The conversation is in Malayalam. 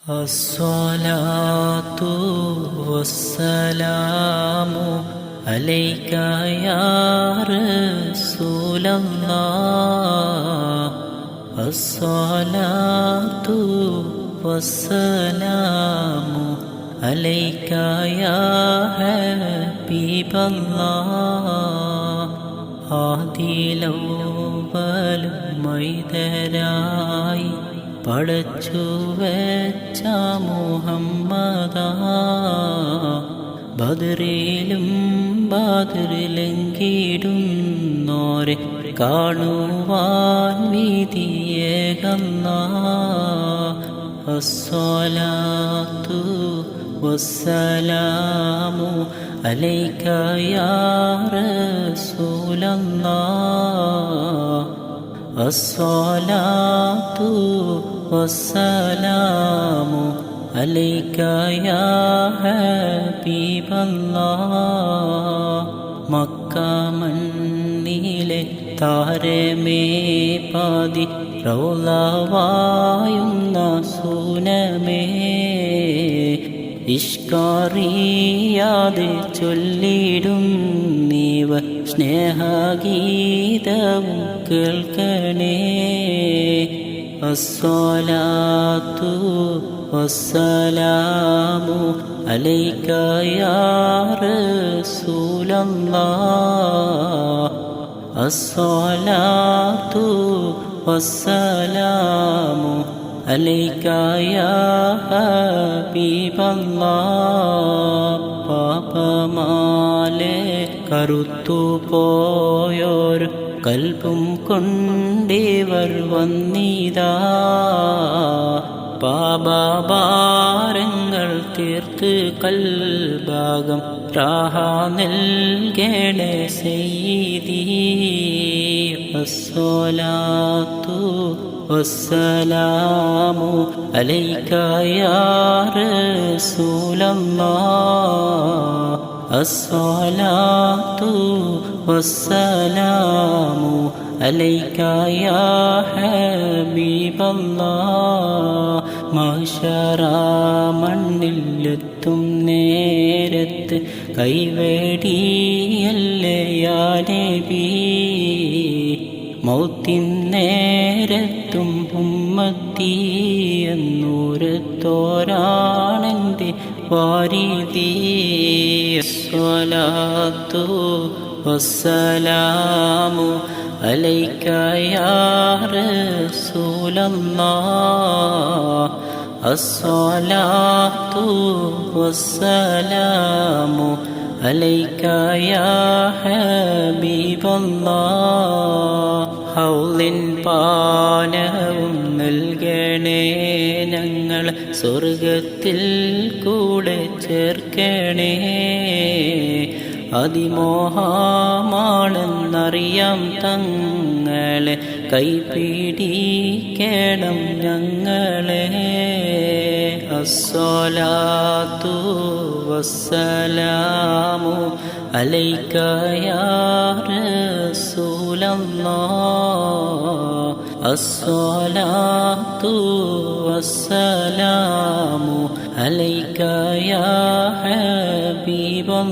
الصلاة والسلام عليك يا رسول الله. الصلاة والسلام عليك يا حبيب الله. ആദിയിലൗവലും മൈതരായി പടച്ചു വെച്ച മുഹമ്മദാ, ബദറിലും ബദറിലെങ്കിടുന്നോരെ കാണുവാൻ വിധിയേകല്ലാ. അസ്സലാത്തു വസ്സലാമു അലൈക യാ റസൂലല്ലാഹ്. അസ്സലാത്തു വസ്സലാമു അലൈക യാ ഹബീബല്ലാഹ്. മക്ക മണ്ണിലെ താരമേ പാതി റൗളവായുന്ന സൂനമേ, ഇഷ്കാറിയാതെ ചൊല്ലിടും നീവ സ്നേഹഗീതവും കേൾക്കണേ. അസ്സലാത്തു വസ്സലാമു അലൈക യാ റസൂലല്ലാഹ്. അസ്സലാത്തു വസ്സലാമു അലൈക യാ ഹബീബല്ലാഹ്. പാപമാലെ കറുത്തുപോയോർ കൽബും കൊണ്ടിവർ വന്നിതാ, പാപഭാരങ്ങൾ തീർത്ത് കൽഭാഗം രാഹ നൽകണേ സയ്യിദി. അസ്സലാത്തു വസ്സലാമു അലൈക യാ റസൂലല്ലാഹ്. അസ്സലാത്തു വസ്സലാമു അലൈക യാ ഹബീബല്ലാഹ്. മഹ്ശറ മണ്ണിലെത്തും നേരത്ത് കൈവേടിയല്ലേ യാ നബി, മൗത്തിൻ നേരത്തും ഉമ്മത്തി എന്നൂരത്തോരാണെൻ്റെ വാരിദി. അസ്സലാത്തു വസ്സലാമു അലൈക യാ റസൂലല്ലാഹ്. അസ്സലാത്തു വസ്സലാമു അലൈക യാ ഹബീബല്ലാഹ്. ഹൗളിൻ പാനവും നൽകണേ ഞങ്ങൾ സ്വർഗത്തിൽ കൂടെ ചേർക്കണേ. അതിമോഹമാണെന്നറിയാം തങ്ങളെ, കൈപിടിക്കണം ഞങ്ങളെ. അസ്സലാത്തു വസ്സലാമു അലൈക യാ റസൂലല്ലാഹ്. അസ്സലാത്തു വസ്സലാമു അലൈക യാ ഹബീബല്ലാഹ്.